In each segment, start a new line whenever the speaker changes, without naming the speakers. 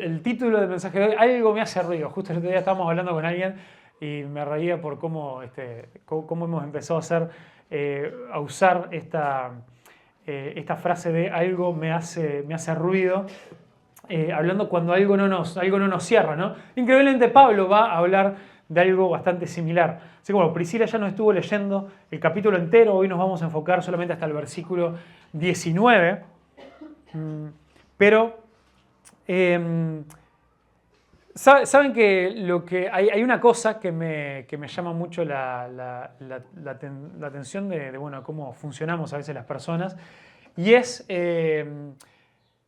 el título del mensaje de hoy, algo me hace ruido. Justo el otro día estábamos hablando con alguien y me reía por cómo hemos empezado a usar esta frase de algo me hace ruido, hablando cuando algo no nos cierra, ¿no? Increíblemente Pablo va a hablar de algo bastante similar. Así que bueno, Priscila ya nos estuvo leyendo el capítulo entero, hoy nos vamos a enfocar solamente hasta el versículo 19, pero saben que hay una cosa que me llama mucho la atención de bueno, cómo funcionamos a veces las personas, y es,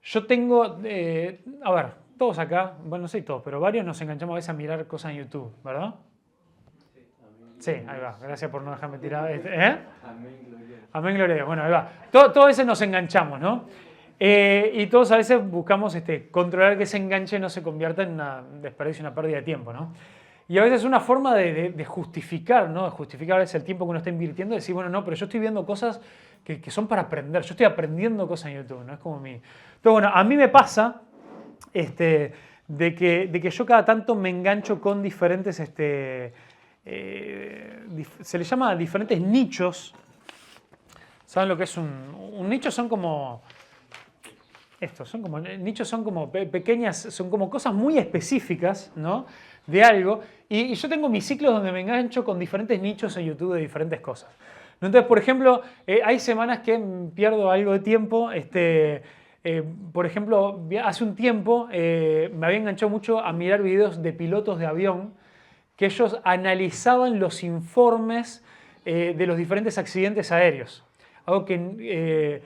yo tengo, a ver, todos acá, bueno, no sé todos, pero varios nos enganchamos a veces a mirar cosas en YouTube, ¿verdad? Sí, ahí va, gracias por no dejarme tirar. ¿Eh?
Amén, gloria.
Amén, gloria a Dios. Bueno, ahí va. Todos a veces nos enganchamos, ¿no? Y todos a veces buscamos controlar que ese enganche no se convierta en una desperdicio, una pérdida de tiempo, ¿no? Y a veces es una forma de justificar, ¿no? De justificar a veces el tiempo que uno está invirtiendo, de decir, bueno, no, pero yo estoy viendo cosas que son para aprender, yo estoy aprendiendo cosas en YouTube, ¿no? Es como mi... Entonces, bueno, a mí me pasa de que yo cada tanto me engancho con diferentes, se le llama diferentes nichos. ¿Saben lo que es un nicho? Son como... nichos son como pequeñas, son como cosas muy específicas, ¿no? De algo. Y yo tengo mis ciclos donde me engancho con diferentes nichos en YouTube de diferentes cosas. Entonces, por ejemplo, hay semanas que pierdo algo de tiempo. Por ejemplo, hace un tiempo me había enganchado mucho a mirar videos de pilotos de avión que ellos analizaban los informes de los diferentes accidentes aéreos. Algo que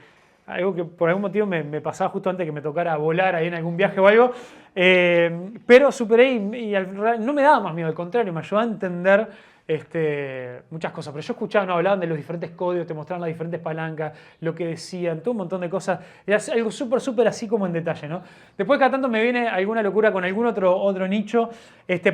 por algún motivo me pasaba justo antes que me tocara volar ahí en algún viaje o algo, pero superé y no me daba más miedo, al contrario, me ayudaba a entender muchas cosas. Pero yo escuchaba, no, hablaban de los diferentes códigos, te mostraban las diferentes palancas, lo que decían, todo un montón de cosas. Era algo súper así como en detalle, ¿no? Después cada tanto me viene alguna locura con algún otro nicho.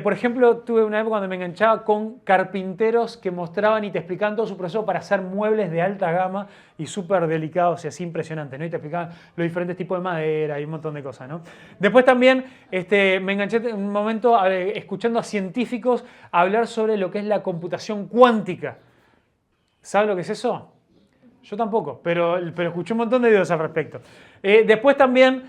Por ejemplo, tuve una época donde me enganchaba con carpinteros que mostraban y te explicaban todo su proceso para hacer muebles de alta gama y súper delicados y así impresionantes, ¿no? Y te explicaban los diferentes tipos de madera y un montón de cosas, ¿no? Después también me enganché en un momento escuchando a científicos hablar sobre lo que es la computación cuántica. ¿Saben lo que es eso? Yo tampoco, pero escuché un montón de videos al respecto. Después también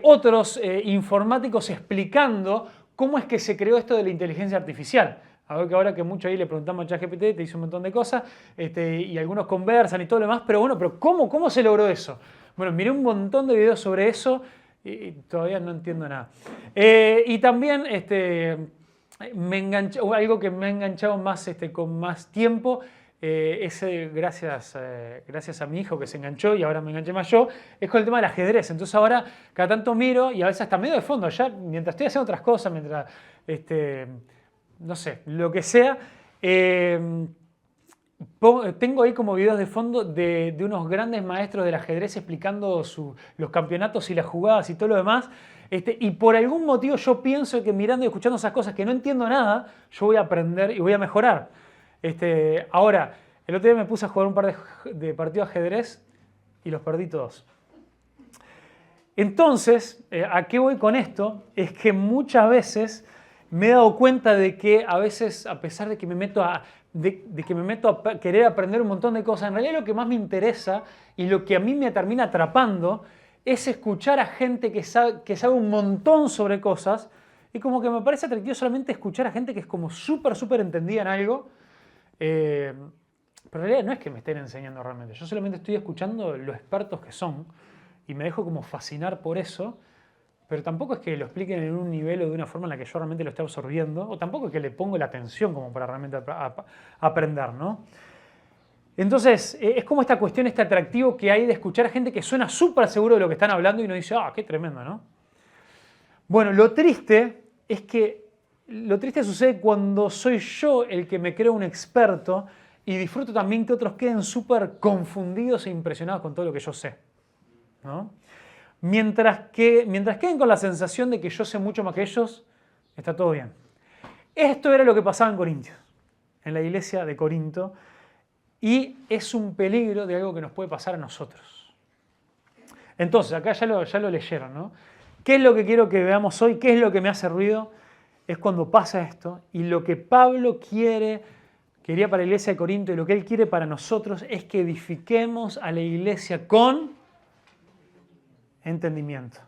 otros informáticos explicando cómo es que se creó esto de la inteligencia artificial. A ver que ahora que mucho ahí le preguntamos a ChatGPT, te hizo un montón de cosas, y algunos conversan y todo lo demás, pero bueno, ¿cómo se logró eso? Bueno, miré un montón de videos sobre eso y todavía no entiendo nada. Y también algo que me ha enganchado más con más tiempo, gracias a mi hijo que se enganchó y ahora me enganché más yo, es con el tema del ajedrez. Entonces ahora cada tanto miro y a veces hasta medio de fondo, ya mientras estoy haciendo otras cosas, mientras, no sé, lo que sea, tengo ahí como videos de fondo de unos grandes maestros del ajedrez explicando los campeonatos y las jugadas y todo lo demás. Y por algún motivo yo pienso que mirando y escuchando esas cosas que no entiendo nada, yo voy a aprender y voy a mejorar. Ahora, el otro día me puse a jugar un par de partidos de ajedrez y los perdí todos. Entonces, ¿a qué voy con esto? Es que muchas veces me he dado cuenta de que a veces, a pesar de que me meto a querer aprender un montón de cosas, en realidad lo que más me interesa y lo que a mí me termina atrapando es escuchar a gente que sabe un montón sobre cosas, y como que me parece atractivo solamente escuchar a gente que es como súper entendida en algo, pero en realidad no es que me estén enseñando realmente, yo solamente estoy escuchando lo expertos que son y me dejo como fascinar por eso. Pero tampoco es que lo expliquen en un nivel o de una forma en la que yo realmente lo esté absorbiendo, o tampoco es que le pongo la atención como para realmente aprender, ¿no? Entonces, es como esta cuestión, este atractivo que hay de escuchar a gente que suena súper seguro de lo que están hablando y uno dice, qué tremendo, ¿no? Bueno, lo triste sucede cuando soy yo el que me creo un experto y disfruto también que otros queden súper confundidos e impresionados con todo lo que yo sé, ¿no? Mientras queden con la sensación de que yo sé mucho más que ellos, está todo bien. Esto era lo que pasaba en Corintios, en la iglesia de Corinto, y es un peligro de algo que nos puede pasar a nosotros. Entonces, acá ya lo leyeron, ¿no? ¿Qué es lo que quiero que veamos hoy? ¿Qué es lo que me hace ruido? Es cuando pasa esto y lo que Pablo quería para la iglesia de Corinto y lo que él quiere para nosotros es que edifiquemos a la iglesia con entendimiento.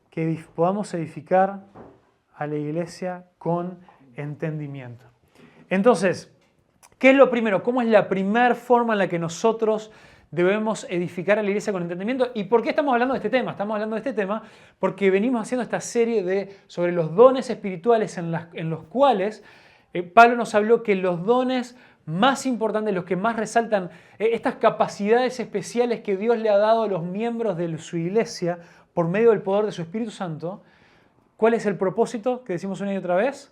Que podamos edificar a la iglesia con entendimiento. Entonces, ¿qué es lo primero? ¿Cómo es la primera forma en la que nosotros debemos edificar a la iglesia con entendimiento? ¿Y por qué estamos hablando de este tema? Estamos hablando de este tema porque venimos haciendo esta serie sobre los dones espirituales en los cuales Pablo nos habló que los dones más importantes, los que más resaltan estas capacidades especiales que Dios le ha dado a los miembros de su iglesia por medio del poder de su Espíritu Santo. ¿Cuál es el propósito que decimos una y otra vez?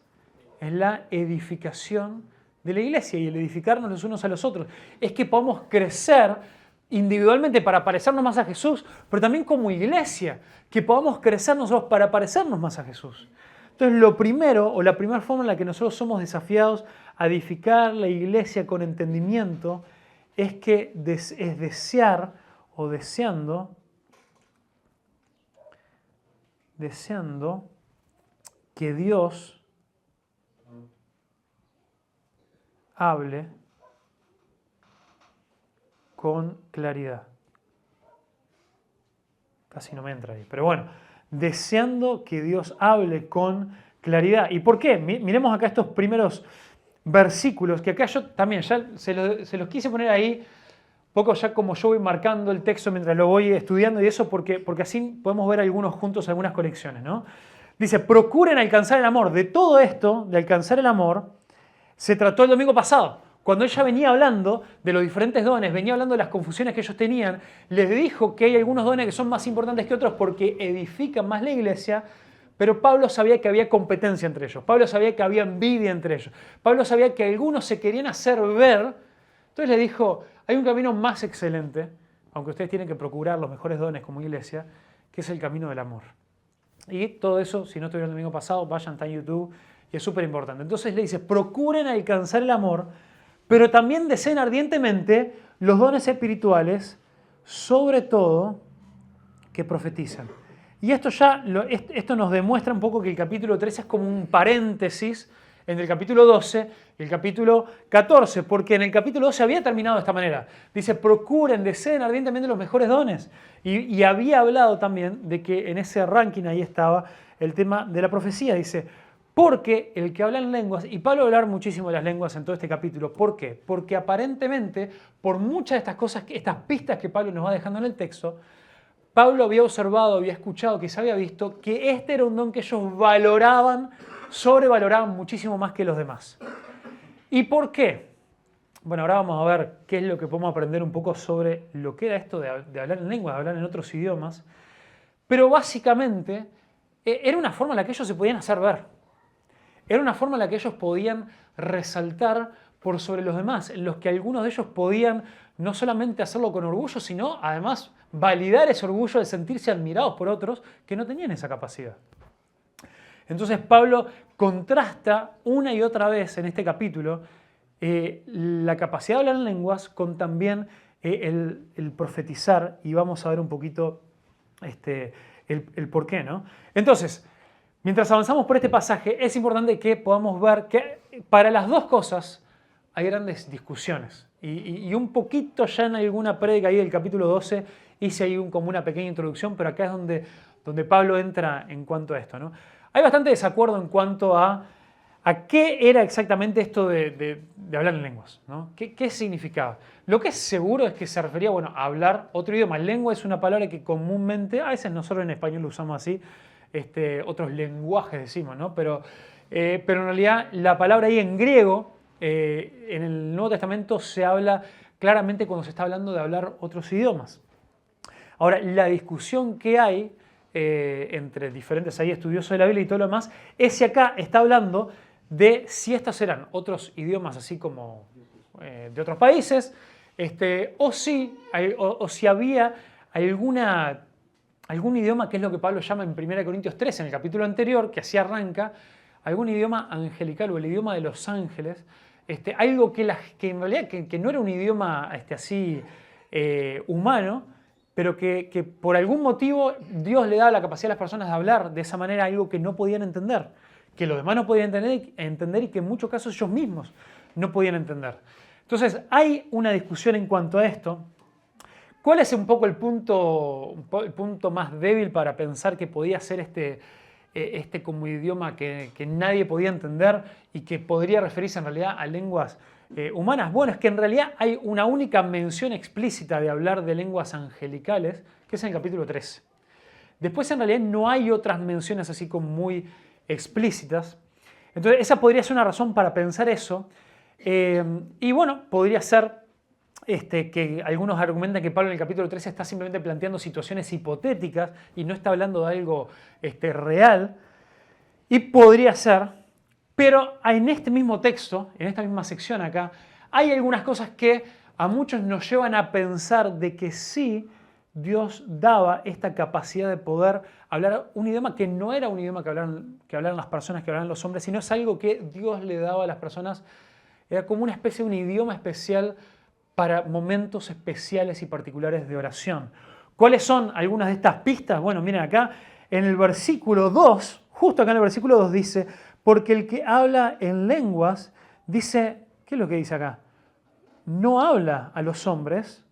Es la edificación de la iglesia y el edificarnos los unos a los otros. Es que podamos crecer individualmente para parecernos más a Jesús, pero también como iglesia, que podamos crecer nosotros para parecernos más a Jesús. Entonces, lo primero, o la primera forma en la que nosotros somos desafiados a edificar la iglesia con entendimiento, es que es desear o deseando que Dios hable con claridad. Casi no me entra ahí, pero bueno, deseando que Dios hable con claridad. ¿Y por qué? Miremos acá estos primeros versículos, que acá yo también ya se los quise poner ahí, poco ya como yo voy marcando el texto mientras lo voy estudiando y eso, porque así podemos ver algunos juntos, algunas conexiones, ¿no? Dice, procuren alcanzar el amor. De todo esto, de alcanzar el amor, se trató el domingo pasado. Cuando ella venía hablando de los diferentes dones, venía hablando de las confusiones que ellos tenían, les dijo que hay algunos dones que son más importantes que otros porque edifican más la iglesia, pero Pablo sabía que había competencia entre ellos. Pablo sabía que había envidia entre ellos. Pablo sabía que algunos se querían hacer ver. Entonces le dijo, hay un camino más excelente, aunque ustedes tienen que procurar los mejores dones como iglesia, que es el camino del amor. Y todo eso, si no estuvieron el domingo pasado, vayan, está en YouTube y es súper importante. Entonces le dice, procuren alcanzar el amor, pero también deseen ardientemente los dones espirituales, sobre todo que profetizan. Y esto esto nos demuestra un poco que el capítulo 13 es como un paréntesis entre el capítulo 12 y el capítulo 14, porque en el capítulo 12 había terminado de esta manera. Dice, procuren, deseen ardientemente los mejores dones. Y había hablado también de que en ese ranking ahí estaba el tema de la profecía. Dice, porque el que habla en lenguas, y Pablo va a hablar muchísimo de las lenguas en todo este capítulo. ¿Por qué? Porque aparentemente, por muchas de estas cosas, estas pistas que Pablo nos va dejando en el texto, Pablo había observado, había escuchado, que se había visto que este era un don que ellos sobrevaloraban muchísimo más que los demás. ¿Y por qué? Bueno, ahora vamos a ver qué es lo que podemos aprender un poco sobre lo que era esto de hablar en lenguas, de hablar en otros idiomas. Pero básicamente era una forma en la que ellos se podían hacer ver. Era una forma en la que ellos podían resaltar por sobre los demás, en los que algunos de ellos podían no solamente hacerlo con orgullo, sino además validar ese orgullo de sentirse admirados por otros que no tenían esa capacidad. Entonces Pablo contrasta una y otra vez en este capítulo la capacidad de hablar en lenguas con también el profetizar, y vamos a ver un poquito el por qué, ¿no? Entonces, mientras avanzamos por este pasaje, es importante que podamos ver que para las dos cosas hay grandes discusiones. Y un poquito ya en alguna prédica ahí del capítulo 12 hice ahí como una pequeña introducción, pero acá es donde Pablo entra en cuanto a esto, ¿no? Hay bastante desacuerdo en cuanto a qué era exactamente esto de hablar en lenguas, ¿no? ¿Qué significaba? Lo que es seguro es que se refería, bueno, a hablar otro idioma. Lengua es una palabra que comúnmente, a veces nosotros en español lo usamos así, otros lenguajes decimos, ¿no? Pero en realidad la palabra ahí en griego, en el Nuevo Testamento se habla claramente cuando se está hablando de hablar otros idiomas. Ahora, la discusión que hay entre diferentes ahí estudiosos de la Biblia y todo lo demás, es si acá está hablando de si estos eran otros idiomas así como de otros países, o si había algún idioma, que es lo que Pablo llama en 1 Corintios 13, en el capítulo anterior, que así arranca, algún idioma angelical o el idioma de los ángeles, algo que en realidad que no era un idioma así humano, pero que por algún motivo Dios le daba la capacidad a las personas de hablar de esa manera algo que no podían entender, que los demás no podían entender y que en muchos casos ellos mismos no podían entender. Entonces, hay una discusión en cuanto a esto. ¿Cuál es un poco el punto más débil para pensar que podía ser este como idioma que nadie podía entender y que podría referirse en realidad a lenguas humanas? Bueno, es que en realidad hay una única mención explícita de hablar de lenguas angelicales, que es en el capítulo 13. Después en realidad no hay otras menciones así como muy explícitas. Entonces esa podría ser una razón para pensar eso. Y bueno, podría ser que algunos argumentan que Pablo en el capítulo 13 está simplemente planteando situaciones hipotéticas y no está hablando de algo real. Y podría ser, pero en este mismo texto, en esta misma sección acá, hay algunas cosas que a muchos nos llevan a pensar de que sí, Dios daba esta capacidad de poder hablar un idioma que no era un idioma que hablaran las personas, que hablaran los hombres, sino es algo que Dios le daba a las personas. Era como una especie de un idioma especial para momentos especiales y particulares de oración. ¿Cuáles son algunas de estas pistas? Bueno, miren acá en el versículo 2, justo acá en el versículo 2 dice, porque el que habla en lenguas, dice, ¿qué es lo que dice acá? No habla a los hombres,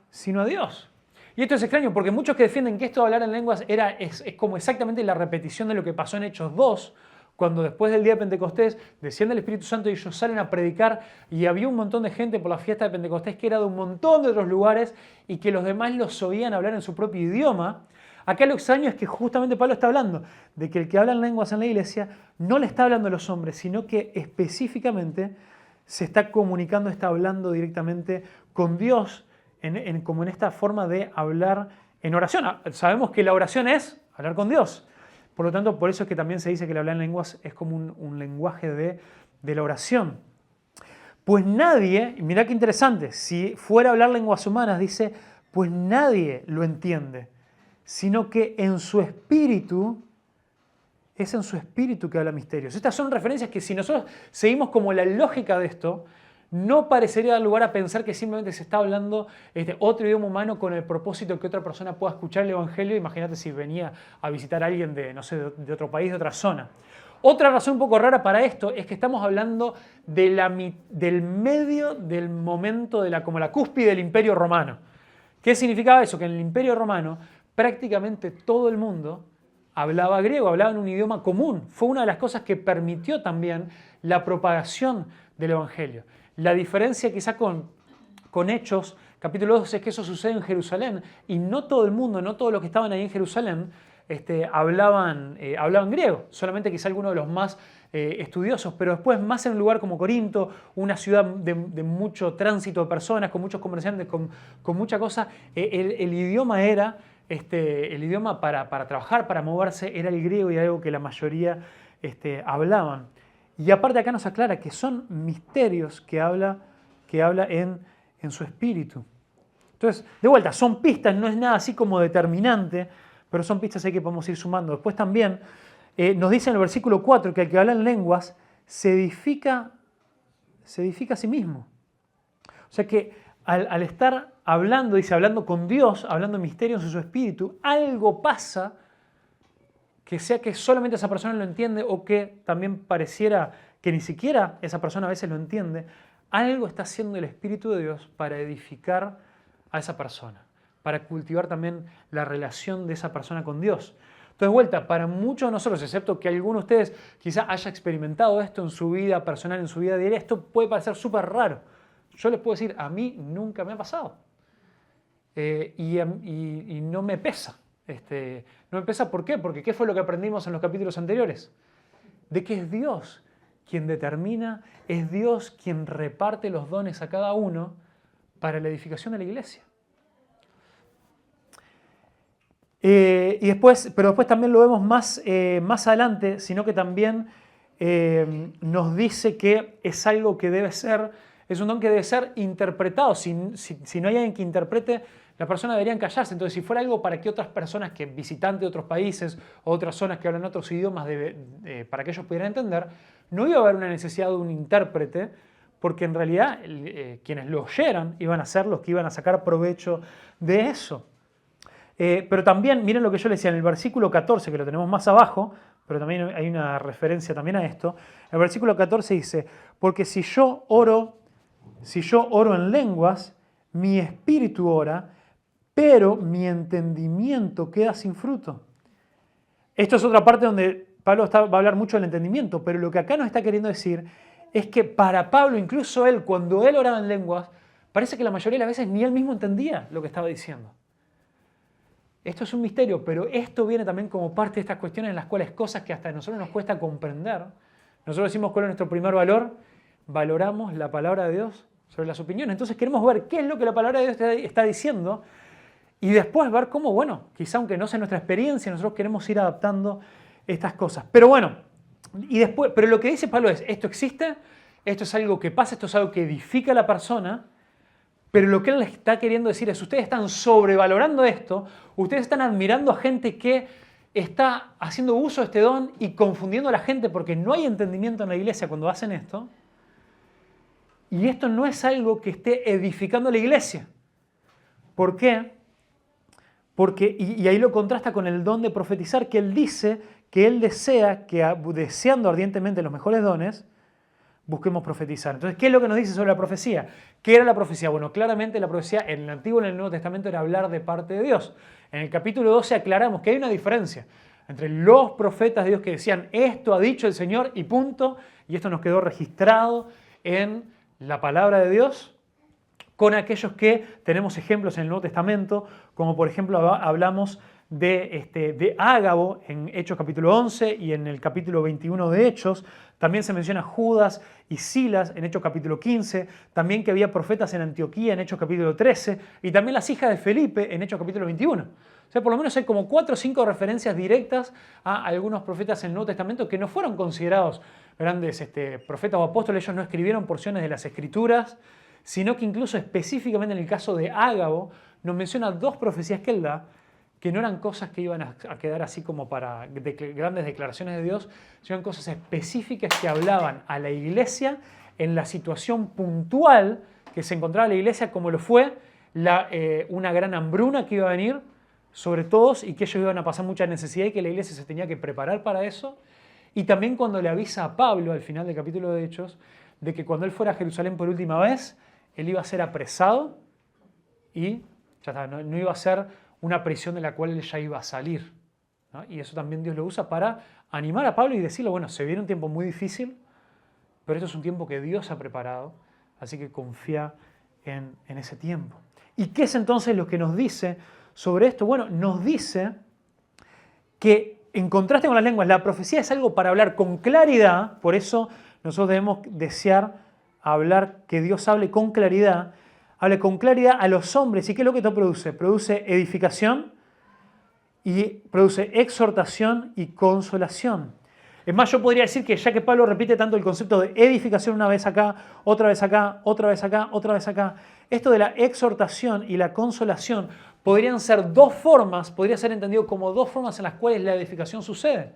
sino a Dios. Y esto es extraño porque muchos que defienden que esto de hablar en lenguas es como exactamente la repetición de lo que pasó en Hechos 2, cuando después del día de Pentecostés desciende el Espíritu Santo y ellos salen a predicar y había un montón de gente por la fiesta de Pentecostés que era de un montón de otros lugares y que los demás los oían hablar en su propio idioma. Acá lo extraño es que justamente Pablo está hablando de que el que habla en lenguas en la iglesia no le está hablando a los hombres, sino que específicamente se está comunicando, está hablando directamente con Dios como en esta forma de hablar en oración. Sabemos que la oración es hablar con Dios. Por lo tanto, por eso es que también se dice que el hablar en lenguas es como un lenguaje de la oración. Pues nadie, mirá qué interesante, si fuera a hablar lenguas humanas, dice, pues nadie lo entiende, sino que en su espíritu, es en su espíritu que habla misterios. Estas son referencias que si nosotros seguimos como la lógica de esto, no parecería dar lugar a pensar que simplemente se está hablando otro idioma humano con el propósito de que otra persona pueda escuchar el Evangelio. Imagínate si venía a visitar a alguien de, no sé, de otro país, de otra zona. Otra razón un poco rara para esto es que estamos hablando del medio del momento, como la cúspide del Imperio Romano. ¿Qué significaba eso? Que en el Imperio Romano prácticamente todo el mundo hablaba griego, hablaba en un idioma común. Fue una de las cosas que permitió también la propagación del Evangelio. La diferencia quizá con Hechos, capítulo 2, es que eso sucede en Jerusalén y no todo el mundo, no todos los que estaban ahí en Jerusalén hablaban griego, solamente quizá algunos de los más estudiosos, pero después más en un lugar como Corinto, una ciudad de mucho tránsito de personas, con muchos comerciantes, con mucha cosa, el idioma era, el idioma para trabajar, para moverse, era el griego y algo que la mayoría hablaban. Y aparte acá nos aclara que son misterios que habla en su espíritu. Entonces, de vuelta, son pistas, no es nada así como determinante, pero son pistas ahí que podemos ir sumando. Después también nos dice en el versículo 4 que el que habla en lenguas se edifica a sí mismo. O sea que al estar hablando, dice, hablando con Dios, hablando misterios en su espíritu, algo pasa que sea que solamente esa persona lo entiende o que también pareciera que ni siquiera esa persona a veces lo entiende, algo está haciendo el Espíritu de Dios para edificar a esa persona, para cultivar también la relación de esa persona con Dios. Entonces, de vuelta, para muchos de nosotros, excepto que alguno de ustedes quizás haya experimentado esto en su vida personal, en su vida diaria, esto puede parecer súper raro. Yo les puedo decir, a mí nunca me ha pasado y no me pesa. No me pesa, ¿por qué? Porque ¿qué fue lo que aprendimos en los capítulos anteriores? De que es Dios quien determina, es Dios quien reparte los dones a cada uno para la edificación de la iglesia. Pero después también lo vemos más adelante, sino que también nos dice que es algo que debe ser, es un don que debe ser interpretado. Si no hay alguien que interprete, las personas deberían callarse. Entonces, si fuera algo para que otras personas, que visitantes de otros países o otras zonas que hablan otros idiomas, para que ellos pudieran entender, no iba a haber una necesidad de un intérprete, porque en realidad quienes lo oyeran iban a ser los que iban a sacar provecho de eso. Pero también, miren lo que yo les decía en el versículo 14, que lo tenemos más abajo, pero también hay una referencia también a esto. El versículo 14 dice, porque si yo oro en lenguas, mi espíritu ora, pero mi entendimiento queda sin fruto. Esto es otra parte donde Pablo va a hablar mucho del entendimiento, pero lo que acá nos está queriendo decir es que para Pablo, incluso él, cuando él oraba en lenguas, parece que la mayoría de las veces ni él mismo entendía lo que estaba diciendo. Esto es un misterio, pero esto viene también como parte de estas cuestiones en las cuales cosas que hasta a nosotros nos cuesta comprender. Nosotros decimos cuál es nuestro primer valor, valoramos la palabra de Dios sobre las opiniones. Entonces queremos ver qué es lo que la palabra de Dios está diciendo y después ver cómo, bueno, quizá aunque no sea nuestra experiencia, nosotros queremos ir adaptando estas cosas. Pero bueno, pero lo que dice Pablo es, esto existe, esto es algo que pasa, esto es algo que edifica a la persona, pero lo que él les está queriendo decir es, ustedes están sobrevalorando esto, ustedes están admirando a gente que está haciendo uso de este don y confundiendo a la gente porque no hay entendimiento en la iglesia cuando hacen esto. Y esto no es algo que esté edificando la iglesia. ¿Por qué? Porque, y ahí lo contrasta con el don de profetizar, que él dice que él desea, que deseando ardientemente los mejores dones, busquemos profetizar. Entonces, ¿qué es lo que nos dice sobre la profecía? ¿Qué era la profecía? Bueno, claramente la profecía en el Antiguo y en el Nuevo Testamento era hablar de parte de Dios. En el capítulo 12 aclaramos que hay una diferencia entre los profetas de Dios que decían esto ha dicho el Señor y punto, y esto nos quedó registrado en la palabra de Dios, con aquellos que tenemos ejemplos en el Nuevo Testamento, como por ejemplo hablamos de Ágabo en Hechos capítulo 11 y en el capítulo 21 de Hechos. También se menciona Judas y Silas en Hechos capítulo 15, también que había profetas en Antioquía en Hechos capítulo 13 y también las hijas de Felipe en Hechos capítulo 21. O sea, por lo menos hay como 4 o 5 referencias directas a algunos profetas en el Nuevo Testamento que no fueron considerados grandes profetas o apóstoles. Ellos no escribieron porciones de las Escrituras, sino que incluso específicamente en el caso de Ágabo nos menciona 2 profecías que él da, que no eran cosas que iban a quedar así como para grandes declaraciones de Dios, sino eran cosas específicas que hablaban a la iglesia en la situación puntual que se encontraba la iglesia, como lo fue una gran hambruna que iba a venir sobre todos y que ellos iban a pasar mucha necesidad y que la iglesia se tenía que preparar para eso. Y también cuando le avisa a Pablo al final del capítulo de Hechos de que cuando él fuera a Jerusalén por última vez, él iba a ser apresado y ya está, no iba a ser una prisión de la cual él ya iba a salir, ¿no? Y eso también Dios lo usa para animar a Pablo y decirle, bueno, se viene un tiempo muy difícil, pero esto es un tiempo que Dios ha preparado, así que confía en ese tiempo. ¿Y qué es entonces lo que nos dice sobre esto? Bueno, nos dice que en contraste con las lenguas, la profecía es algo para hablar con claridad, por eso nosotros debemos desear hablar, que Dios hable con claridad a los hombres. ¿Y qué es lo que esto produce? Produce edificación y produce exhortación y consolación. Es más, yo podría decir que ya que Pablo repite tanto el concepto de edificación una vez acá, otra vez acá, otra vez acá, otra vez acá, esto de la exhortación y la consolación podrían ser 2 formas, podría ser entendido como 2 formas en las cuales la edificación sucede.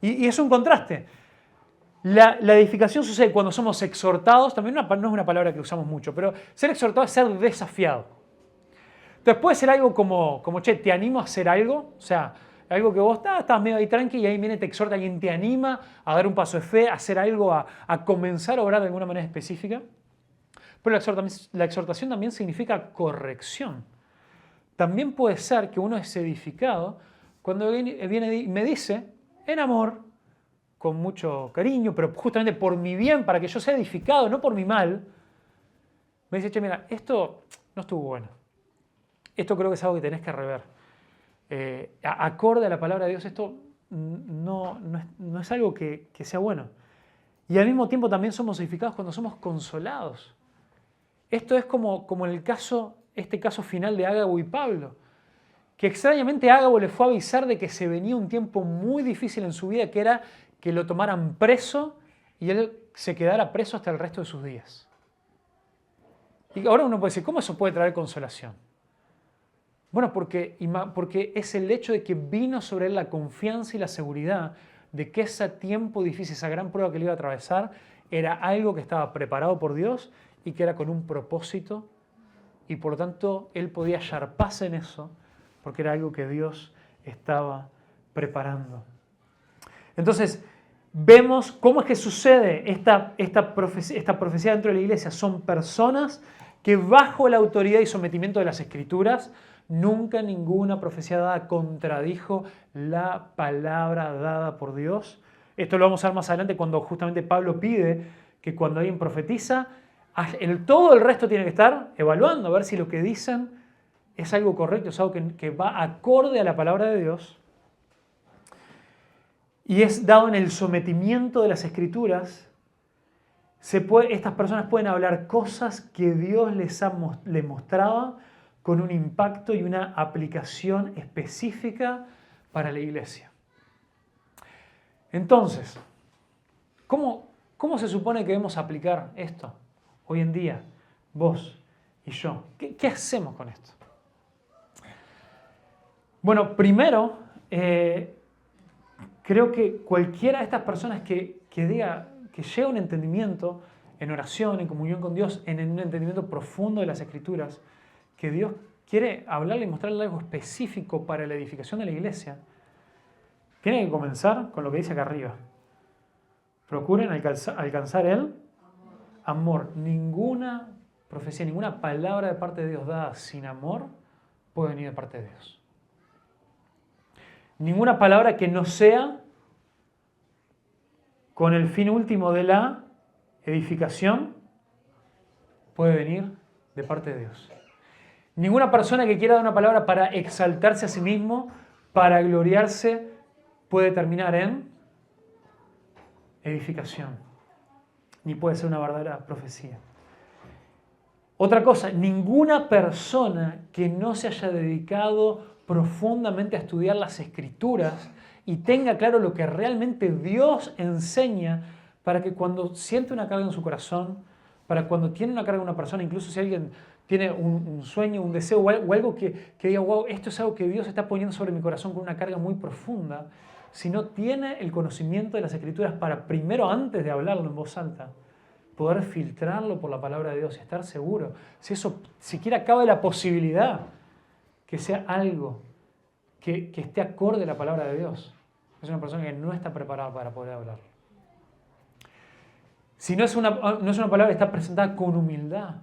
Y es un contraste. La edificación sucede cuando somos exhortados, también no es una palabra que usamos mucho, pero ser exhortado es ser desafiado. Entonces puede ser algo como che, te animo a hacer algo, o sea, algo que vos estás medio ahí tranqui y ahí viene, te exhorta, alguien te anima a dar un paso de fe, a hacer algo, a comenzar a orar de alguna manera específica. Pero la exhortación también significa corrección. También puede ser que uno es edificado cuando viene y me dice, en amor, con mucho cariño, pero justamente por mi bien, para que yo sea edificado, no por mi mal, me dice, che, mira, esto no estuvo bueno. Esto creo que es algo que tenés que rever. Acorde a la palabra de Dios, esto no es algo que sea bueno. Y al mismo tiempo también somos edificados cuando somos consolados. Esto es como en el caso, este caso final de Ágabo y Pablo, que extrañamente Ágabo le fue a avisar de que se venía un tiempo muy difícil en su vida, que era que lo tomaran preso y él se quedara preso hasta el resto de sus días. Y ahora uno puede decir, ¿cómo eso puede traer consolación? Bueno, porque es el hecho de que vino sobre él la confianza y la seguridad de que ese tiempo difícil, esa gran prueba que le iba a atravesar, era algo que estaba preparado por Dios y que era con un propósito, y por lo tanto él podía hallar paz en eso, porque era algo que Dios estaba preparando. Entonces, vemos cómo es que sucede esta profecía dentro de la iglesia. Son personas que bajo la autoridad y sometimiento de las Escrituras, nunca ninguna profecía dada contradijo la palabra dada por Dios. Esto lo vamos a ver más adelante cuando justamente Pablo pide que cuando alguien profetiza, todo el resto tiene que estar evaluando, a ver si lo que dicen es algo correcto, es algo que va acorde a la palabra de Dios. Y es dado en el sometimiento de las Escrituras. Estas personas pueden hablar cosas que Dios les mostraba con un impacto y una aplicación específica para la iglesia. Entonces, ¿cómo se supone que debemos aplicar esto hoy en día, vos y yo? ¿Qué hacemos con esto? Bueno, primero, creo que cualquiera de estas personas que diga que llega a un entendimiento en oración, en comunión con Dios, en un entendimiento profundo de las Escrituras, que Dios quiere hablarle y mostrarle algo específico para la edificación de la iglesia, tiene que comenzar con lo que dice acá arriba. Procuren alcanzar el amor. Ninguna profecía, ninguna palabra de parte de Dios dada sin amor puede venir de parte de Dios. Ninguna palabra que no sea con el fin último de la edificación puede venir de parte de Dios. Ninguna persona que quiera dar una palabra para exaltarse a sí mismo, para gloriarse, puede terminar en edificación, ni puede ser una verdadera profecía. Otra cosa, ninguna persona que no se haya dedicado profundamente a estudiar las Escrituras y tenga claro lo que realmente Dios enseña, para que cuando siente una carga en su corazón, para cuando tiene una carga en una persona, incluso si alguien tiene un sueño, un deseo o algo que diga, wow, esto es algo que Dios está poniendo sobre mi corazón con una carga muy profunda, si no tiene el conocimiento de las Escrituras para primero, antes de hablarlo en voz alta, poder filtrarlo por la palabra de Dios y estar seguro, si eso siquiera cabe la posibilidad que sea algo que esté acorde a la palabra de Dios, es una persona que no está preparada para poder hablar. Si no es una palabra que está presentada con humildad.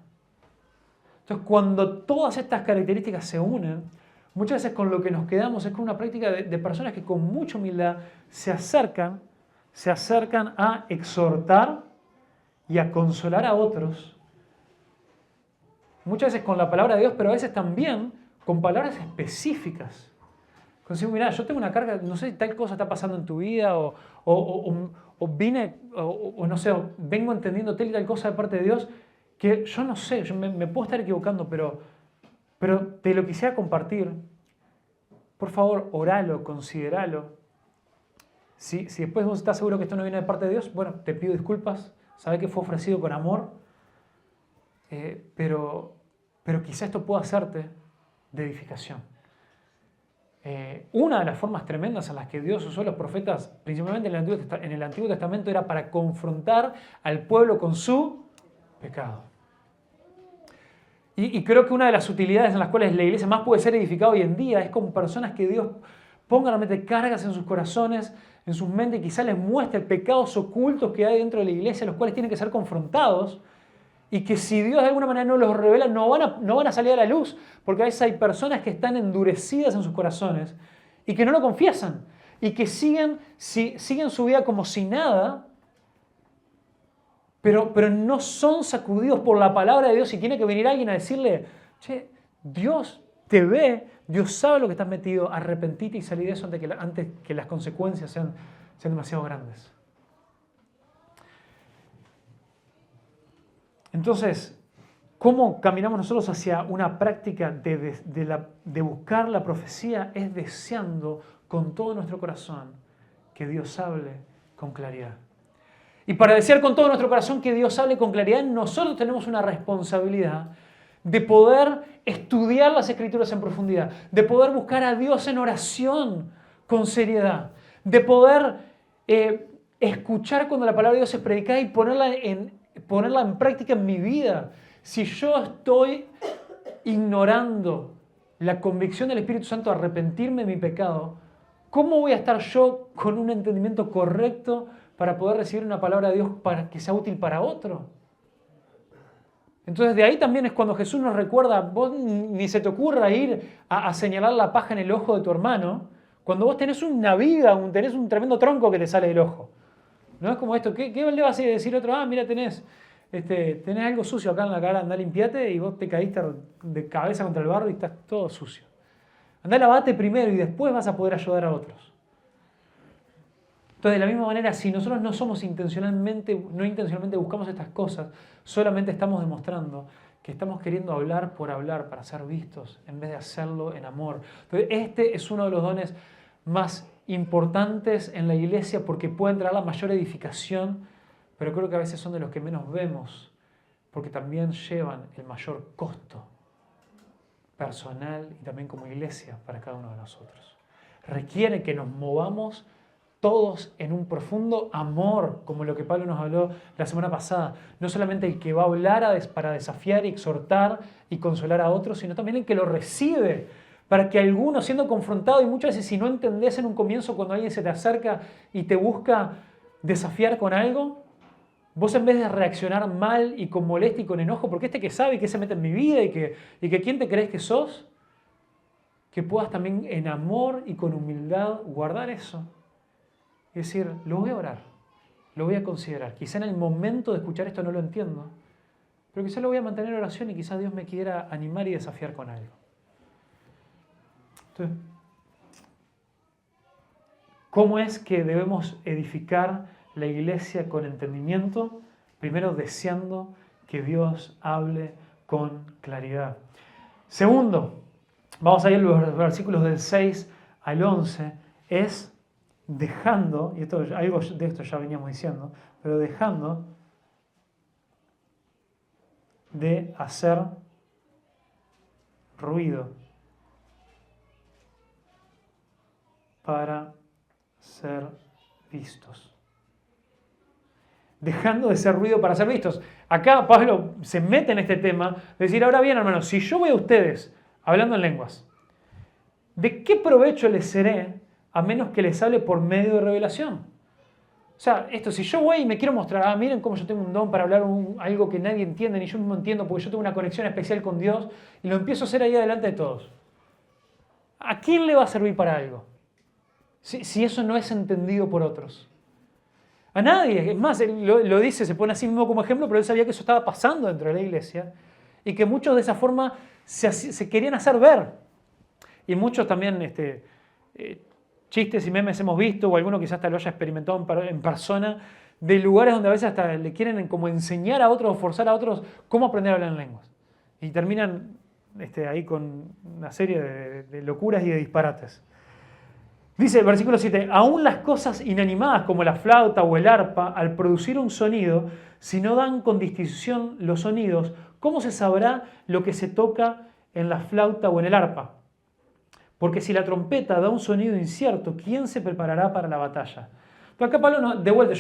Entonces, cuando todas estas características se unen, muchas veces con lo que nos quedamos es con una práctica de personas que con mucha humildad se acercan a exhortar y a consolar a otros, muchas veces con la palabra de Dios, pero a veces también con palabras específicas. Con decir, mira, yo tengo una carga, no sé si tal cosa está pasando en tu vida, o no sé, vengo entendiendo tal y tal cosa de parte de Dios, que yo no sé, yo me puedo estar equivocando, pero te lo quisiera compartir. Por favor, oralo, consideralo. Si después vos estás seguro que esto no viene de parte de Dios, bueno, te pido disculpas, sabés que fue ofrecido con amor, pero quizá esto pueda hacerte de edificación. Una de las formas tremendas en las que Dios usó a los profetas, principalmente en el Antiguo Testamento, era para confrontar al pueblo con su pecado. Y creo que una de las utilidades en las cuales la iglesia más puede ser edificada hoy en día es con personas que Dios ponga realmente cargas en sus corazones, en sus mentes, y quizá les muestre pecados ocultos que hay dentro de la iglesia, los cuales tienen que ser confrontados, y que si Dios de alguna manera no los revela, no van a salir a la luz, porque a veces hay personas que están endurecidas en sus corazones y que no lo confiesan, y que siguen su vida como si nada, pero no son sacudidos por la palabra de Dios, y tiene que venir alguien a decirle, che, Dios te ve, Dios sabe lo que estás metido, arrepentite y salí de eso antes que las consecuencias sean demasiado grandes. Entonces, ¿cómo caminamos nosotros hacia una práctica de buscar la profecía? Es deseando con todo nuestro corazón que Dios hable con claridad. Y para desear con todo nuestro corazón que Dios hable con claridad, nosotros tenemos una responsabilidad de poder estudiar las Escrituras en profundidad, de poder buscar a Dios en oración con seriedad, de poder escuchar cuando la palabra de Dios es predicada y ponerla en práctica en mi vida. Si yo estoy ignorando la convicción del Espíritu Santo a arrepentirme de mi pecado, ¿cómo voy a estar yo con un entendimiento correcto para poder recibir una palabra de Dios para que sea útil para otro? Entonces de ahí también es cuando Jesús nos recuerda, vos ni se te ocurra ir a señalar la paja en el ojo de tu hermano, cuando vos tenés una viga, tenés un tremendo tronco que te sale del ojo. No es como esto, ¿qué le vas a decir a otro? Mira, tenés algo sucio acá en la cara, andá limpiate y vos te caíste de cabeza contra el barro y estás todo sucio. Andá, lavate primero y después vas a poder ayudar a otros. Entonces, de la misma manera, si nosotros no intencionalmente buscamos estas cosas, solamente estamos demostrando que estamos queriendo hablar por hablar para ser vistos en vez de hacerlo en amor. Entonces, este es uno de los dones más importantes en la iglesia porque pueden traer la mayor edificación, pero creo que a veces son de los que menos vemos porque también llevan el mayor costo personal y también como iglesia para cada uno de nosotros. Requiere que nos movamos todos en un profundo amor, como lo que Pablo nos habló la semana pasada. No solamente el que va a hablar para desafiar y exhortar y consolar a otros, sino también el que lo recibe, para que alguno siendo confrontado, y muchas veces si no entendés en un comienzo cuando alguien se te acerca y te busca desafiar con algo, vos en vez de reaccionar mal y con molestia y con enojo, porque que sabe que se mete en mi vida y que quién te crees que sos, que puedas también en amor y con humildad guardar eso. Es decir, lo voy a orar, lo voy a considerar. Quizá en el momento de escuchar esto no lo entiendo, pero quizá lo voy a mantener en oración y quizá Dios me quiera animar y desafiar con algo. Entonces, ¿cómo es que debemos edificar la iglesia con entendimiento? Primero, deseando que Dios hable con claridad. Segundo, vamos a ir a los versículos del 6 al 11, es dejando, y algo de esto ya veníamos diciendo, pero dejando de hacer ruido para ser vistos. Dejando de ser ruido para ser vistos. Acá Pablo se mete en este tema, de decir, ahora bien, hermanos, si yo voy a ustedes hablando en lenguas, ¿de qué provecho les seré a menos que les hable por medio de revelación? O sea, si yo voy y me quiero mostrar, miren cómo yo tengo un don para hablar algo que nadie entiende, ni yo mismo entiendo, porque yo tengo una conexión especial con Dios, y lo empiezo a hacer ahí delante de todos. ¿A quién le va a servir para algo? Si eso no es entendido por otros. A nadie. Es más, él lo dice, se pone así mismo como ejemplo, pero él sabía que eso estaba pasando dentro de la iglesia y que muchos de esa forma se querían hacer ver. Y muchos también chistes y memes hemos visto, o alguno quizás hasta lo haya experimentado en persona, de lugares donde a veces hasta le quieren como enseñar a otros o forzar a otros cómo aprender a hablar en lenguas. Y terminan ahí con una serie de locuras y de disparates. Dice el versículo 7, aún las cosas inanimadas como la flauta o el arpa, al producir un sonido, si no dan con distinción los sonidos, ¿cómo se sabrá lo que se toca en la flauta o en el arpa? Porque si la trompeta da un sonido incierto, ¿quién se preparará para la batalla? Pero acá Pablo, de vuelta,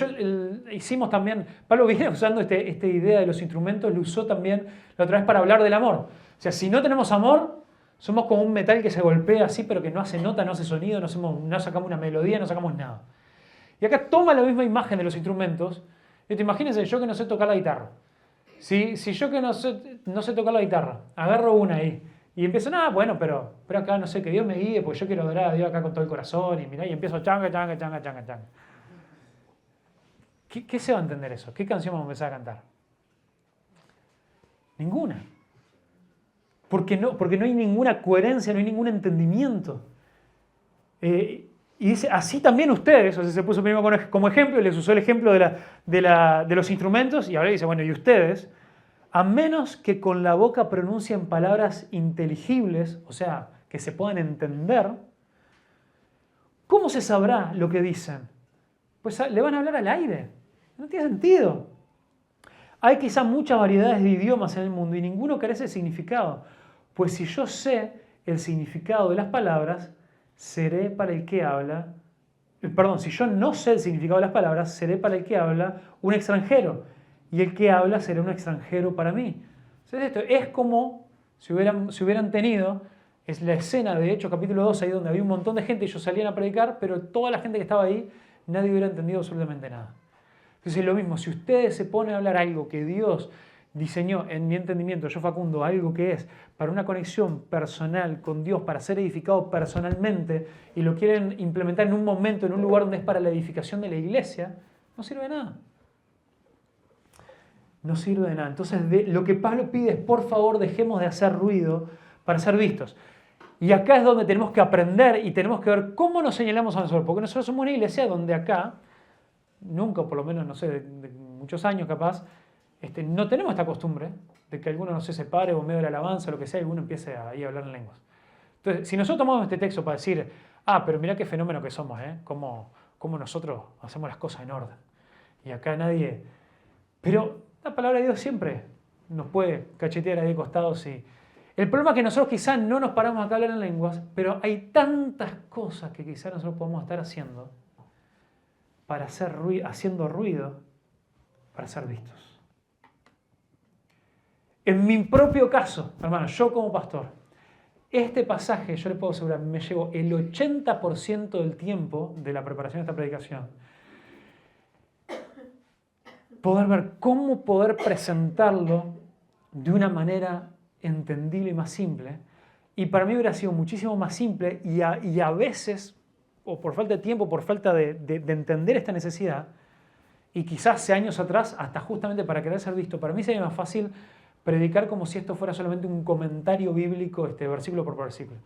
hicimos también, Pablo viene usando esta idea de los instrumentos, lo usó también la otra vez para hablar del amor. O sea, si no tenemos amor, somos como un metal que se golpea así, pero que no hace nota, no hace sonido, no sacamos una melodía, no sacamos nada. Y acá toma la misma imagen de los instrumentos. Imagínense, yo que no sé tocar la guitarra. Si yo que no sé tocar la guitarra, agarro una ahí y empiezo, bueno, pero acá no sé, que Dios me guíe, porque yo quiero adorar a Dios acá con todo el corazón, y mirá, y empiezo changa, changa, changa, changa, changa. ¿Qué se va a entender eso? ¿Qué canción vamos a empezar a cantar? Ninguna. Porque no hay ninguna coherencia, no hay ningún entendimiento. Y dice, así también ustedes, o sea, se puso primero como ejemplo, les usó el ejemplo de los instrumentos, y ahora dice, bueno, y ustedes, a menos que con la boca pronuncien palabras inteligibles, o sea, que se puedan entender, ¿cómo se sabrá lo que dicen? Pues le van a hablar al aire. No tiene sentido. Hay quizá muchas variedades de idiomas en el mundo y ninguno carece de significado. Pues si yo sé el significado de las palabras, seré para el que habla perdón, si yo no sé el significado de las palabras, seré para el que habla un extranjero. Y el que habla será un extranjero para mí. Entonces esto es como si hubieran tenido, es la escena de Hechos capítulo 2, ahí donde había un montón de gente, ellos salían a predicar, pero toda la gente que estaba ahí, nadie hubiera entendido absolutamente nada. Entonces es lo mismo, si ustedes se ponen a hablar algo que Dios diseñó, en mi entendimiento, yo Facundo, algo que es para una conexión personal con Dios, para ser edificado personalmente, y lo quieren implementar en un momento, en un lugar donde es para la edificación de la iglesia, no sirve de nada. No sirve de nada. Entonces lo que Pablo pide es, por favor, dejemos de hacer ruido para ser vistos. Y acá es donde tenemos que aprender y tenemos que ver cómo nos señalamos a nosotros, porque nosotros somos una iglesia donde acá, nunca, por lo menos, no sé, de muchos años capaz, no tenemos esta costumbre de que alguno no se separe o en medio de la alabanza o lo que sea, alguno empiece ahí a hablar en lenguas. Entonces, si nosotros tomamos este texto para decir, pero mirá qué fenómeno que somos, cómo nosotros hacemos las cosas en orden. Y acá nadie... Pero la palabra de Dios siempre nos puede cachetear ahí de costados y... El problema es que nosotros quizás no nos paramos acá a hablar en lenguas, pero hay tantas cosas que quizás nosotros podemos estar haciendo para hacer haciendo ruido para ser vistos. En mi propio caso, hermano, yo como pastor, este pasaje, yo le puedo asegurar, me llevó el 80% del tiempo de la preparación de esta predicación. Poder ver cómo poder presentarlo de una manera entendible y más simple. Y para mí hubiera sido muchísimo más simple y a veces, o por falta de tiempo, por falta de entender esta necesidad, y quizás hace años atrás, hasta justamente para querer ser visto, para mí sería más fácil predicar como si esto fuera solamente un comentario bíblico, versículo por versículo.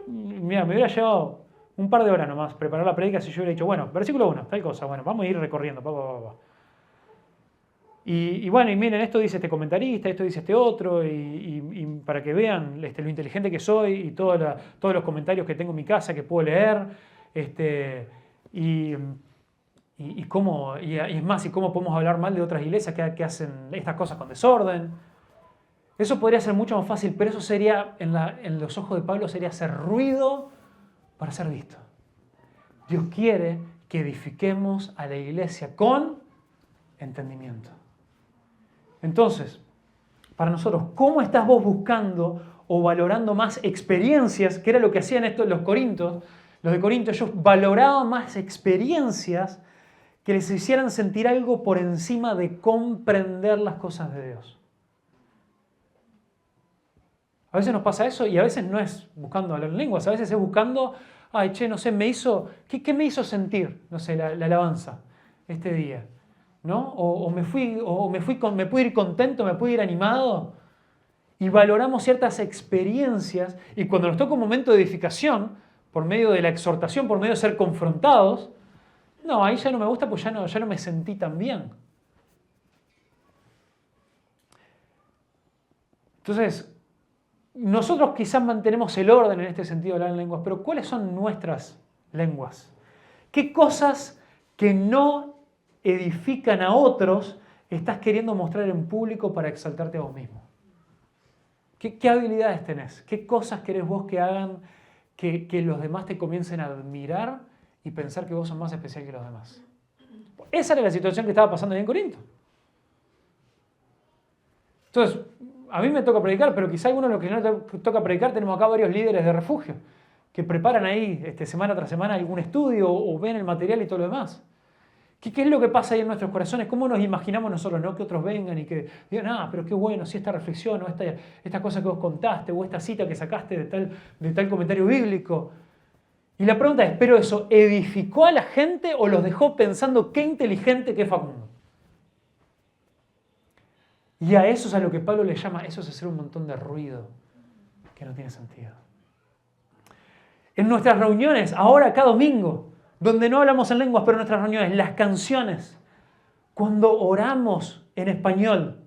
Mira, me hubiera llevado un par de horas nomás preparar la predica si yo hubiera dicho, bueno, versículo 1, tal cosa, bueno, vamos a ir recorriendo, Y bueno, y miren, esto dice este comentarista, esto dice este otro, y para que vean lo inteligente que soy y todos los comentarios que tengo en mi casa que puedo leer, y es más, y cómo podemos hablar mal de otras iglesias que hacen estas cosas con desorden. Eso podría ser mucho más fácil, pero eso sería, en los ojos de Pablo, sería hacer ruido para ser visto. Dios quiere que edifiquemos a la iglesia con entendimiento. Entonces, para nosotros, ¿cómo estás vos buscando o valorando más experiencias? Que era lo que hacían los Corintios. Los de Corinto, ellos valoraban más experiencias que les hicieran sentir algo por encima de comprender las cosas de Dios. A veces nos pasa eso y a veces no es buscando hablar en lenguas, a veces es buscando, no sé, ¿qué me hizo sentir? No sé, la alabanza este día. ¿No? Me pude ir contento, me pude ir animado. Y valoramos ciertas experiencias y cuando nos toca un momento de edificación, por medio de la exhortación, por medio de ser confrontados, no, ahí ya no me gusta pues ya no me sentí tan bien. Entonces, nosotros quizás mantenemos el orden en este sentido de hablar en lenguas, pero ¿cuáles son nuestras lenguas? ¿Qué cosas que no edifican a otros estás queriendo mostrar en público para exaltarte a vos mismo? ¿Qué habilidades tenés? ¿Qué cosas querés vos que hagan que los demás te comiencen a admirar y pensar que vos sos más especial que los demás? Esa era la situación que estaba pasando ahí en Corinto. Entonces, a mí me toca predicar, pero quizá algunos de los que no toca predicar, tenemos acá varios líderes de refugio que preparan ahí semana tras semana algún estudio o ven el material y todo lo demás. ¿Qué es lo que pasa ahí en nuestros corazones? ¿Cómo nos imaginamos nosotros, no? Que otros vengan y que digan, pero qué bueno, si esta reflexión o esta cosa que vos contaste o esta cita que sacaste de tal comentario bíblico. Y la pregunta es, ¿pero eso edificó a la gente o los dejó pensando qué inteligente que es Facundo? Y a eso es a lo que Pablo le llama, eso es hacer un montón de ruido que no tiene sentido. En nuestras reuniones, ahora cada domingo, donde no hablamos en lenguas, pero en nuestras reuniones, las canciones, cuando oramos en español,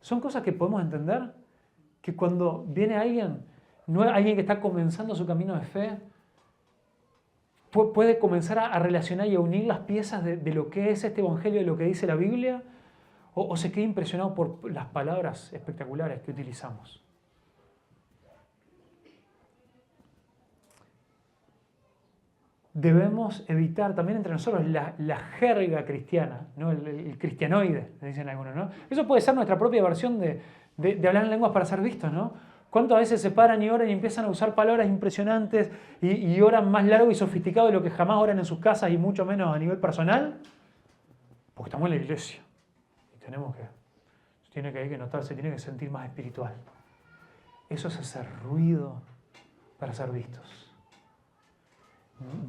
son cosas que podemos entender, que cuando viene alguien que está comenzando su camino de fe, puede comenzar a relacionar y a unir las piezas de lo que es este evangelio, de lo que dice la Biblia, o se queda impresionado por las palabras espectaculares que utilizamos. debemos evitar también entre nosotros la jerga cristiana, ¿no? El cristianoide, le dicen algunos, ¿no? Eso puede ser nuestra propia versión de hablar en lenguas para ser vistos, ¿no? ¿Cuántas veces se paran y oran y empiezan a usar palabras impresionantes y oran más largo y sofisticado de lo que jamás oran en sus casas y mucho menos a nivel personal? Porque estamos en la iglesia y tiene que notarse, tiene que sentir más espiritual. Eso es hacer ruido para ser vistos.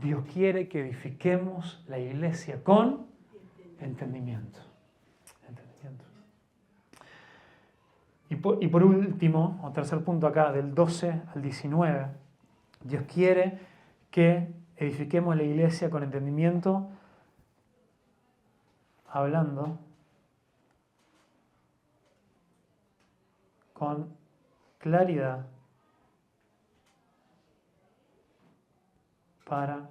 Dios quiere que edifiquemos la iglesia con entendimiento. Y por último, o tercer punto acá, del 12 al 19, Dios quiere que edifiquemos la iglesia con entendimiento, hablando con claridad para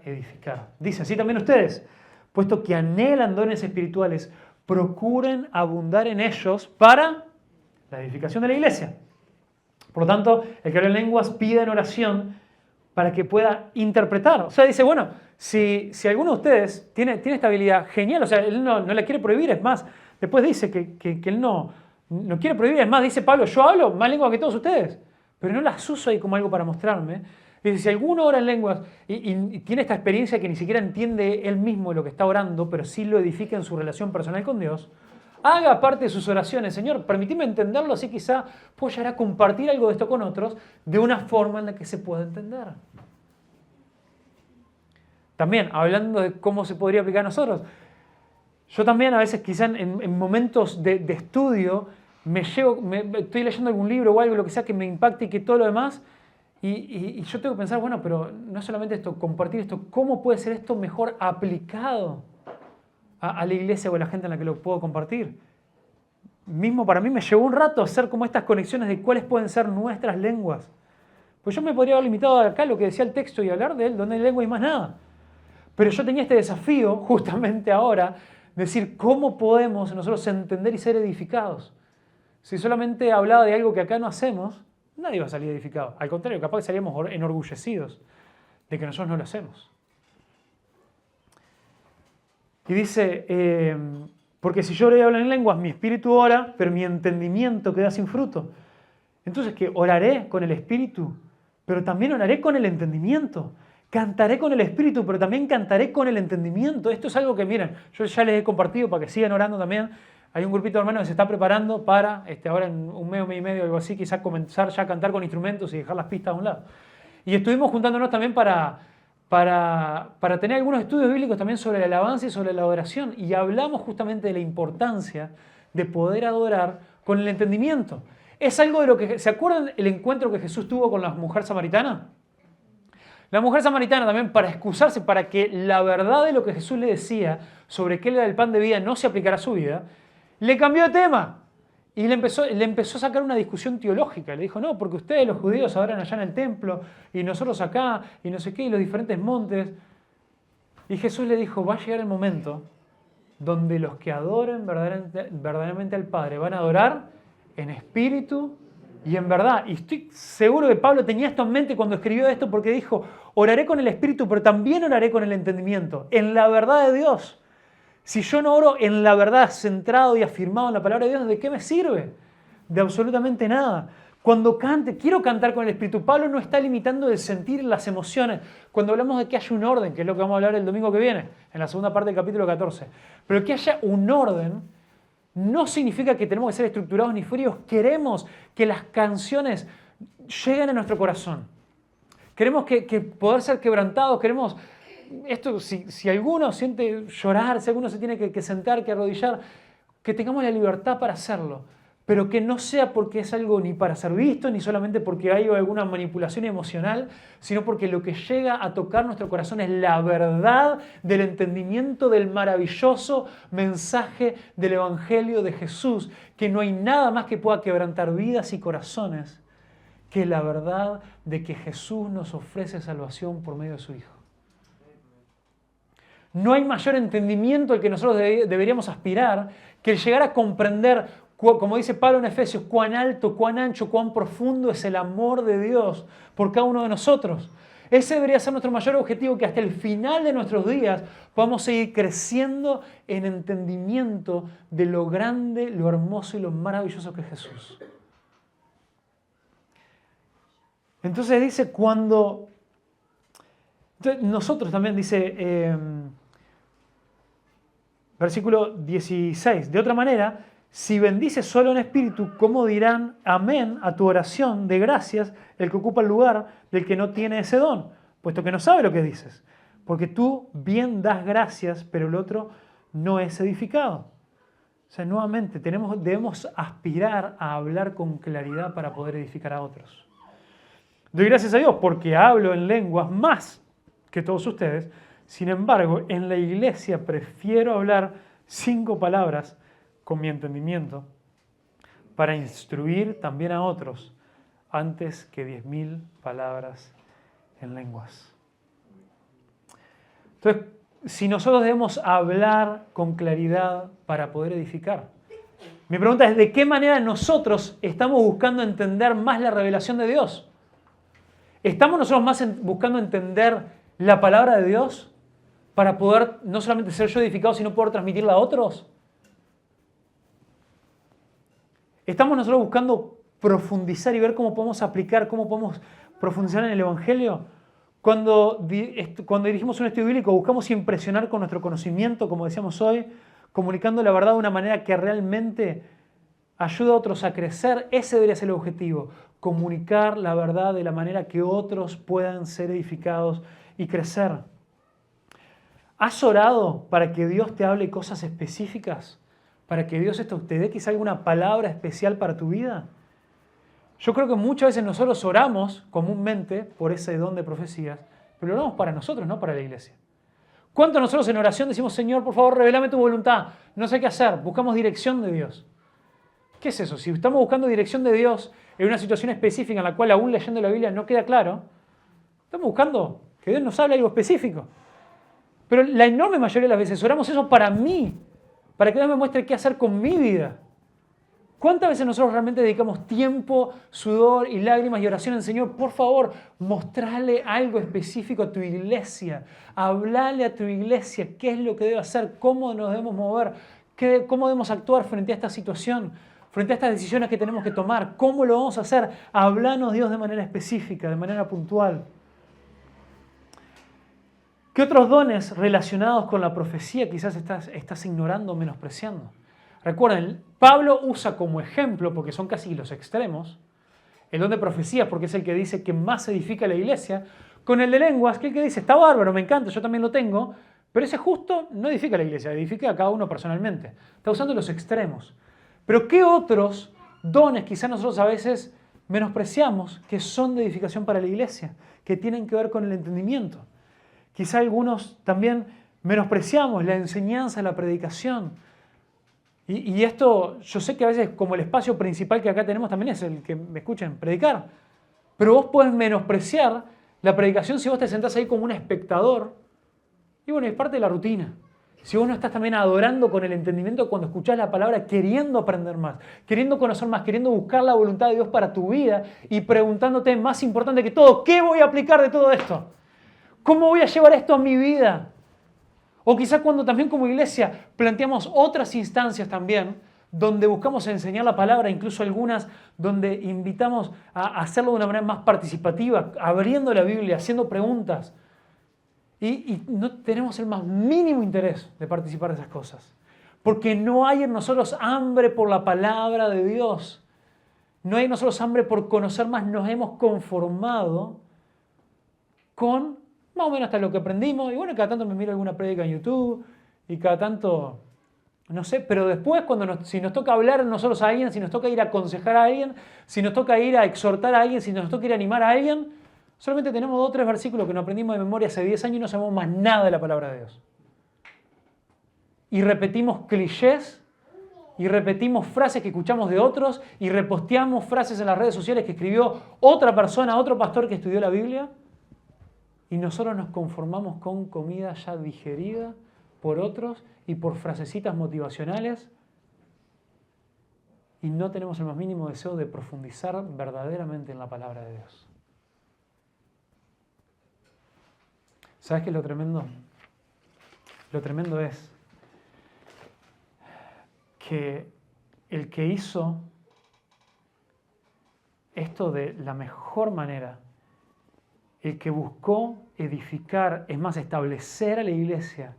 edificar. Dice así también ustedes, puesto que anhelan dones espirituales, procuren abundar en ellos para la edificación de la iglesia. Por lo tanto, el que habla en lenguas pide en oración para que pueda interpretar. O sea, dice, bueno, si alguno de ustedes tiene esta habilidad, genial, o sea, él no la quiere prohibir, es más, después dice que él no quiere prohibir, es más, dice Pablo, yo hablo más lengua que todos ustedes, pero no las uso ahí como algo para mostrarme. Dice, si alguno ora en lenguas y tiene esta experiencia que ni siquiera entiende él mismo lo que está orando, pero sí lo edifica en su relación personal con Dios, haga parte de sus oraciones, Señor, permíteme entenderlo, así quizá pueda llegar a compartir algo de esto con otros de una forma en la que se pueda entender. También, hablando de cómo se podría aplicar a nosotros, yo también a veces quizá en momentos de estudio estoy leyendo algún libro o algo, lo que sea que me impacte y que todo lo demás, y yo tengo que pensar, bueno, pero no solamente esto, compartir esto, ¿cómo puede ser esto mejor aplicado a la iglesia o a la gente en la que lo puedo compartir? Mismo para mí me llevó un rato hacer como estas conexiones de cuáles pueden ser nuestras lenguas. Pues yo me podría haber limitado acá a lo que decía el texto y hablar de él, donde hay lengua y más nada. Pero yo tenía este desafío justamente ahora, de decir cómo podemos nosotros entender y ser edificados. Si solamente hablaba de algo que acá no hacemos, nadie va a salir edificado. Al contrario, capaz que salíamos enorgullecidos de que nosotros no lo hacemos. Y dice, porque si yo oro y hablo en lenguas, mi espíritu ora, pero mi entendimiento queda sin fruto. Entonces, que oraré con el espíritu, pero también oraré con el entendimiento. Cantaré con el espíritu, pero también cantaré con el entendimiento. Esto es algo que, miren, yo ya les he compartido para que sigan orando también. Hay un grupito de hermanos que se está preparando para, ahora en un mes y medio, algo así, quizás comenzar ya a cantar con instrumentos y dejar las pistas a un lado. Y estuvimos juntándonos también para tener algunos estudios bíblicos también sobre la alabanza y sobre la adoración. Y hablamos justamente de la importancia de poder adorar con el entendimiento. Es algo de lo que... ¿Se acuerdan el encuentro que Jesús tuvo con la mujer samaritana? La mujer samaritana también, para excusarse, para que la verdad de lo que Jesús le decía sobre qué era el pan de vida no se aplicara a su vida, le cambió de tema y le empezó a sacar una discusión teológica. Le dijo, no, porque ustedes los judíos adoran allá en el templo y nosotros acá y no sé qué, y los diferentes montes. Y Jesús le dijo, va a llegar el momento donde los que adoren verdaderamente al Padre van a adorar en espíritu y en verdad. Y estoy seguro que Pablo tenía esto en mente cuando escribió esto, porque dijo, oraré con el espíritu, pero también oraré con el entendimiento, en la verdad de Dios. Si yo no oro en la verdad, centrado y afirmado en la palabra de Dios, ¿de qué me sirve? De absolutamente nada. Cuando quiero cantar con el espíritu. Pablo no está limitando el sentir las emociones. Cuando hablamos de que haya un orden, que es lo que vamos a hablar el domingo que viene, en la segunda parte del capítulo 14, pero que haya un orden no significa que tenemos que ser estructurados ni fríos. Queremos que las canciones lleguen a nuestro corazón. Queremos que poder ser quebrantados. Queremos, esto, si alguno siente llorar, si alguno se tiene que sentar, que arrodillar, que tengamos la libertad para hacerlo. Pero que no sea porque es algo ni para ser visto, ni solamente porque hay alguna manipulación emocional, sino porque lo que llega a tocar nuestro corazón es la verdad del entendimiento del maravilloso mensaje del Evangelio de Jesús, que no hay nada más que pueda quebrantar vidas y corazones que la verdad de que Jesús nos ofrece salvación por medio de su Hijo. No hay mayor entendimiento al que nosotros deberíamos aspirar que el llegar a comprender como dice Pablo en Efesios, cuán alto, cuán ancho, cuán profundo es el amor de Dios por cada uno de nosotros. Ese debería ser nuestro mayor objetivo, que hasta el final de nuestros días podamos seguir creciendo en entendimiento de lo grande, lo hermoso y lo maravilloso que es Jesús. Entonces dice, nosotros también dice, versículo 16, de otra manera, si bendices solo en espíritu, ¿cómo dirán amén a tu oración de gracias el que ocupa el lugar del que no tiene ese don? Puesto que no sabe lo que dices. Porque tú bien das gracias, pero el otro no es edificado. O sea, nuevamente, debemos aspirar a hablar con claridad para poder edificar a otros. Doy gracias a Dios porque hablo en lenguas más que todos ustedes. Sin embargo, en la iglesia prefiero hablar 5 palabras con mi entendimiento para instruir también a otros antes que 10.000 palabras en lenguas. Entonces, si nosotros debemos hablar con claridad para poder edificar, mi pregunta es, ¿de qué manera nosotros estamos buscando entender más la revelación de Dios? ¿Estamos nosotros más buscando entender la palabra de Dios para poder no solamente ser yo edificado, sino poder transmitirla a otros? ¿Estamos nosotros buscando profundizar y ver cómo podemos aplicar, cómo podemos profundizar en el Evangelio? Cuando dirigimos un estudio bíblico, buscamos impresionar con nuestro conocimiento, como decíamos hoy, comunicando la verdad de una manera que realmente ayuda a otros a crecer. Ese debería ser el objetivo, comunicar la verdad de la manera que otros puedan ser edificados y crecer. ¿Has orado para que Dios te hable cosas específicas? ¿Para que Dios te dé quizá alguna palabra especial para tu vida? Yo creo que muchas veces nosotros oramos comúnmente por ese don de profecías, pero lo oramos para nosotros, no para la iglesia. ¿Cuánto nosotros en oración decimos, Señor, por favor, revelame tu voluntad? No sé qué hacer, buscamos dirección de Dios. ¿Qué es eso? Si estamos buscando dirección de Dios en una situación específica en la cual aún leyendo la Biblia no queda claro, estamos buscando que Dios nos hable algo específico. Pero la enorme mayoría de las veces oramos eso para mí, para que Dios me muestre qué hacer con mi vida. ¿Cuántas veces nosotros realmente dedicamos tiempo, sudor y lágrimas y oración al Señor? Por favor, mostrarle algo específico a tu iglesia. Hablarle a tu iglesia qué es lo que debe hacer, cómo nos debemos mover, cómo debemos actuar frente a esta situación, frente a estas decisiones que tenemos que tomar. ¿Cómo lo vamos a hacer? Hablanos Dios de manera específica, de manera puntual. ¿Qué otros dones relacionados con la profecía quizás estás ignorando o menospreciando? Recuerden, Pablo usa como ejemplo, porque son casi los extremos, el don de profecía, porque es el que dice que más edifica la iglesia, con el de lenguas, que es el que dice, está bárbaro, me encanta, yo también lo tengo, pero ese justo no edifica la iglesia, edifica a cada uno personalmente. Está usando los extremos. Pero ¿qué otros dones quizás nosotros a veces menospreciamos que son de edificación para la iglesia, que tienen que ver con el entendimiento? Quizá algunos también menospreciamos la enseñanza, la predicación. Y esto, yo sé que a veces como el espacio principal que acá tenemos también es el que me escuchen predicar. Pero vos podés menospreciar la predicación si vos te sentás ahí como un espectador. Y bueno, es parte de la rutina. Si vos no estás también adorando con el entendimiento cuando escuchás la palabra, queriendo aprender más, queriendo conocer más, queriendo buscar la voluntad de Dios para tu vida y preguntándote, más importante que todo, ¿qué voy a aplicar de todo esto? ¿Cómo voy a llevar esto a mi vida? O quizás cuando también como iglesia planteamos otras instancias también donde buscamos enseñar la palabra, incluso algunas donde invitamos a hacerlo de una manera más participativa, abriendo la Biblia, haciendo preguntas. Y no tenemos el más mínimo interés de participar de esas cosas. Porque no hay en nosotros hambre por la palabra de Dios. No hay en nosotros hambre por conocer más. Nos hemos conformado con más o menos hasta lo que aprendimos. Y bueno, cada tanto me miro alguna prédica en YouTube y cada tanto, no sé, pero después si nos toca hablar nosotros a alguien, si nos toca ir a aconsejar a alguien, si nos toca ir a exhortar a alguien, si nos toca ir a animar a alguien, solamente tenemos 2 o 3 versículos que nos aprendimos de memoria hace 10 años y no sabemos más nada de la palabra de Dios. Y repetimos clichés, y repetimos frases que escuchamos de otros, y reposteamos frases en las redes sociales que escribió otra persona, otro pastor que estudió la Biblia, y nosotros nos conformamos con comida ya digerida por otros y por frasecitas motivacionales. y no tenemos el más mínimo deseo de profundizar verdaderamente en la palabra de Dios. ¿Sabes qué es lo tremendo? Lo tremendo es que el que hizo esto de la mejor manera, el que buscó edificar, es más, establecer a la iglesia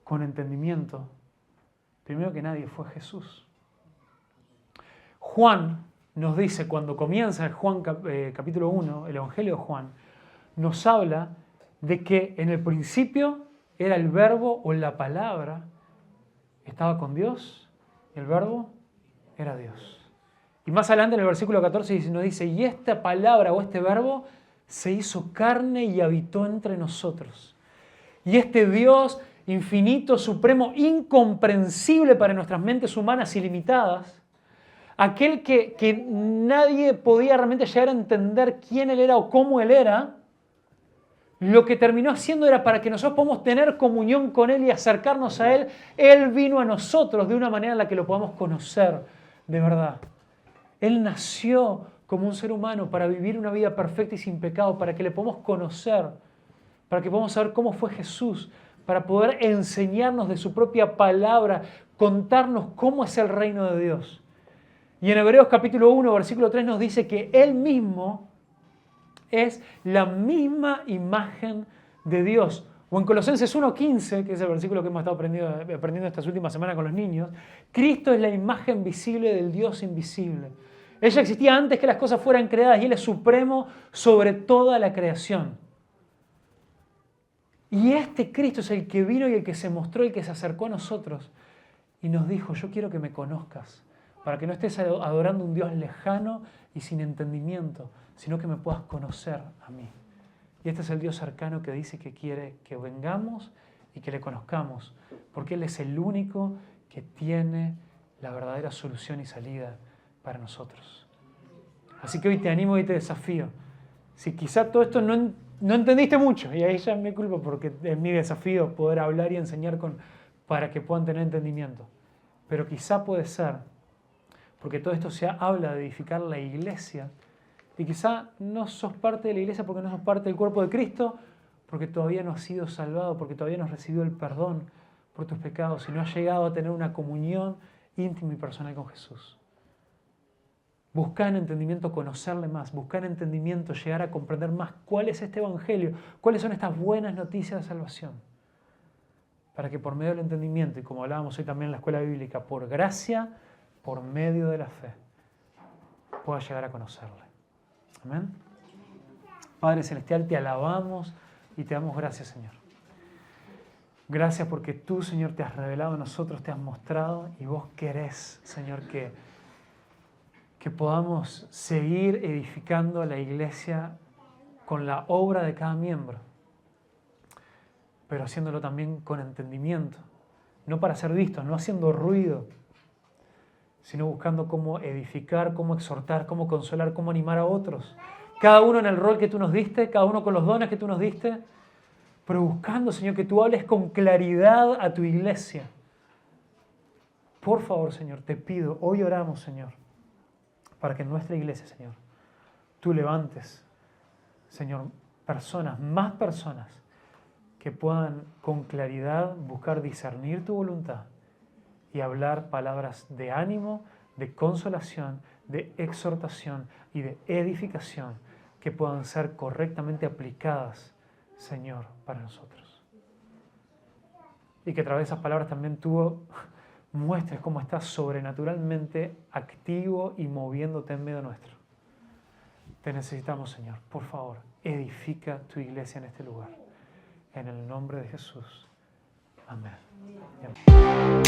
con entendimiento, primero que nadie fue Jesús. Juan nos dice, cuando comienza Juan capítulo 1, el Evangelio de Juan, nos habla de que en el principio era el verbo o la palabra, estaba con Dios, y el verbo era Dios. Y más adelante en el versículo 14 nos dice, y esta palabra o este verbo se hizo carne y habitó entre nosotros. Y este Dios infinito, supremo, incomprensible para nuestras mentes humanas ilimitadas, aquel que nadie podía realmente llegar a entender quién Él era o cómo Él era, lo que terminó haciendo era para que nosotros podamos tener comunión con Él y acercarnos a Él. Él vino a nosotros de una manera en la que lo podamos conocer de verdad. Él nació como un ser humano para vivir una vida perfecta y sin pecado, para que le podamos conocer, para que podamos saber cómo fue Jesús, para poder enseñarnos de su propia palabra, contarnos cómo es el reino de Dios. Y en Hebreos capítulo 1, versículo 3 nos dice que Él mismo es la misma imagen de Dios. O en Colosenses 1:15, que es el versículo que hemos estado aprendiendo estas últimas semanas con los niños, Cristo es la imagen visible del Dios invisible. Él ya existía antes que las cosas fueran creadas y Él es supremo sobre toda la creación. Y este Cristo es el que vino y el que se mostró, el que se acercó a nosotros y nos dijo, yo quiero que me conozcas, para que no estés adorando un Dios lejano y sin entendimiento, sino que me puedas conocer a mí. Y este es el Dios cercano que dice que quiere que vengamos y que le conozcamos, porque Él es el único que tiene la verdadera solución y salida para nosotros. Así que hoy te animo y te desafío. Si quizá todo esto no entendiste mucho, y ahí ya me culpo porque es mi desafío poder hablar y enseñar para que puedan tener entendimiento. Pero quizá puede ser, porque todo esto habla de edificar la iglesia, y quizá no sos parte de la iglesia porque no sos parte del cuerpo de Cristo, porque todavía no has sido salvado, porque todavía no has recibido el perdón por tus pecados y no has llegado a tener una comunión íntima y personal con Jesús. Busca en entendimiento conocerle más, busca en entendimiento llegar a comprender más cuál es este evangelio, cuáles son estas buenas noticias de salvación, para que por medio del entendimiento, y como hablábamos hoy también en la escuela bíblica, por gracia, por medio de la fe, puedas llegar a conocerle. Amén. Padre Celestial, te alabamos y te damos gracias, Señor. Gracias porque tú, Señor, te has revelado a nosotros, te has mostrado y vos querés, Señor, que podamos seguir edificando a la iglesia con la obra de cada miembro, pero haciéndolo también con entendimiento, no para ser vistos, no haciendo ruido, sino buscando cómo edificar, cómo exhortar, cómo consolar, cómo animar a otros. Cada uno en el rol que tú nos diste, cada uno con los dones que tú nos diste, pero buscando, Señor, que tú hables con claridad a tu iglesia. Por favor, Señor, te pido, hoy oramos, Señor, para que en nuestra iglesia, Señor, tú levantes, Señor, más personas que puedan con claridad buscar discernir tu voluntad y hablar palabras de ánimo, de consolación, de exhortación y de edificación que puedan ser correctamente aplicadas, Señor, para nosotros. Y que a través de esas palabras también tú muestres cómo estás sobrenaturalmente activo y moviéndote en medio nuestro. Te necesitamos, Señor. Por favor, edifica tu iglesia en este lugar. En el nombre de Jesús. Amén. Amén.